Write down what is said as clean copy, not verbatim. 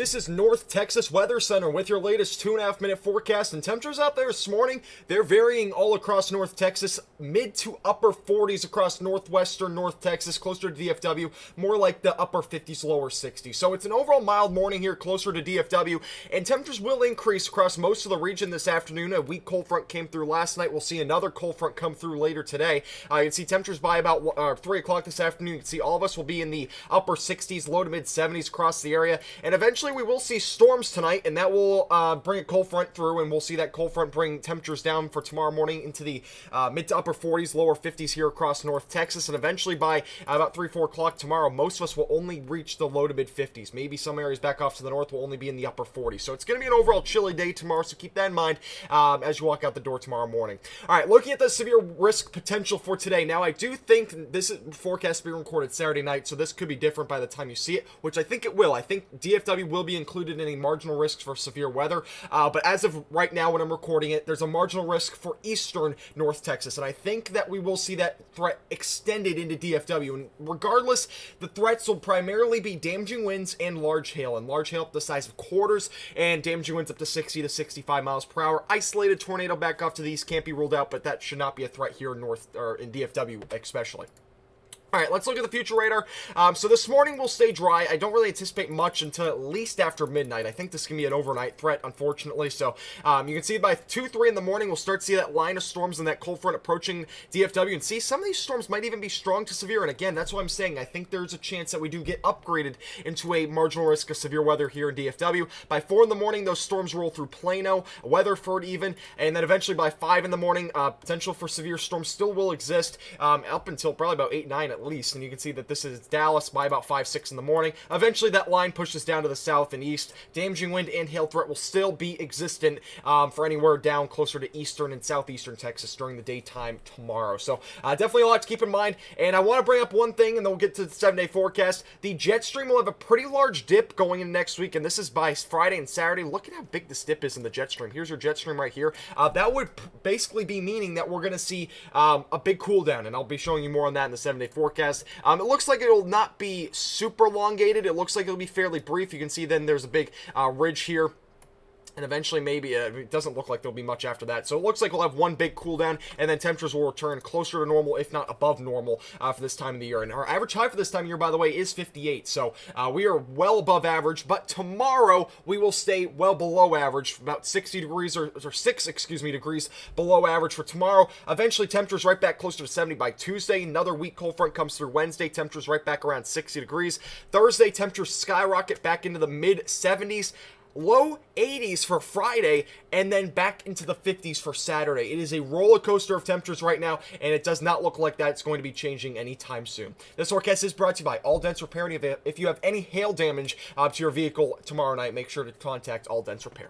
This is North Texas Weather Center with your latest 2.5 minute forecast, and temperatures out there this morning, they're varying all across North Texas, mid to upper 40s across northwestern North Texas, closer to DFW, more like the upper 50s, lower 60s. So it's an overall mild morning here closer to DFW, and temperatures will increase across most of the region this afternoon. A weak cold front came through last night. We'll see another cold front come through later today. You can see temperatures by about 3 o'clock this afternoon. You can see all of us will be in the upper 60s, low to mid 70s across the area, and eventually we will see storms tonight, and that will bring a cold front through, and we'll see that cold front bring temperatures down for tomorrow morning into the mid to upper 40s, lower 50s here across North Texas, and eventually by about 3-4 o'clock tomorrow, most of us will only reach the low to mid 50s. Maybe some areas back off to the north will only be in the upper 40s. So it's going to be an overall chilly day tomorrow, so keep that in mind as you walk out the door tomorrow morning. All right, looking at the severe risk potential for today. Now, I do think this forecast being recorded Saturday night, so this could be different by the time you see it, which I think it will. I think DFW will be included in any marginal risks for severe weather, but as of right now when I'm recording it, there's a marginal risk for eastern North Texas, and I think that we will see that threat extended into DFW, and regardless, the threats will primarily be damaging winds and large hail up the size of quarters, and damaging winds up to 60 to 65 miles per hour. Isolated tornado back off to the east can't be ruled out, but that should not be a threat here in DFW especially. All right, let's look at the future radar. So this morning will stay dry. I don't really anticipate much until at least after midnight. I think this can be an overnight threat, unfortunately. So you can see by 2, 3 in the morning, we'll start to see that line of storms and that cold front approaching DFW. And see, some of these storms might even be strong to severe. And again, that's what I'm saying. I think there's a chance that we do get upgraded into a marginal risk of severe weather here in DFW. By 4 in the morning, those storms roll through Plano, Weatherford even. And then eventually by 5 in the morning, potential for severe storms still will exist up until probably about 8, 9 at least, and you can see that this is Dallas by about 5, 6 in the morning. Eventually that line pushes down to the south and east. Damaging wind and hail threat will still be existent for anywhere down closer to eastern and southeastern Texas during the daytime tomorrow. So definitely a lot to keep in mind, and I want to bring up one thing, and then we'll get to the 7-day forecast. The jet stream will have a pretty large dip going in next week, and this is by Friday and Saturday. Look at how big this dip is in the jet stream. Here's your jet stream right here. That would basically be meaning that we're going to see a big cool down, and I'll be showing you more on that in the 7-day forecast. It looks like it'll not be super elongated. It looks like it'll be fairly brief. You can see then there's a big ridge here. And eventually maybe, it doesn't look like there'll be much after that. So it looks like we'll have one big cool down, and then temperatures will return closer to normal, if not above normal, for this time of the year. And our average high for this time of year, by the way, is 58. So we are well above average. But tomorrow, we will stay well below average, about 60 degrees, or 6, degrees below average for tomorrow. Eventually, temperatures right back closer to 70 by Tuesday. Another weak cold front comes through Wednesday. Temperatures right back around 60 degrees. Thursday, temperatures skyrocket back into the mid-70s. Low 80s for Friday, and then back into the 50s for Saturday. It is a roller coaster of temperatures right now, and it does not look like that's going to be changing anytime soon. This forecast is brought to you by All Dents Repair, and if you have any hail damage to your vehicle tomorrow night, make sure to contact All Dents Repair.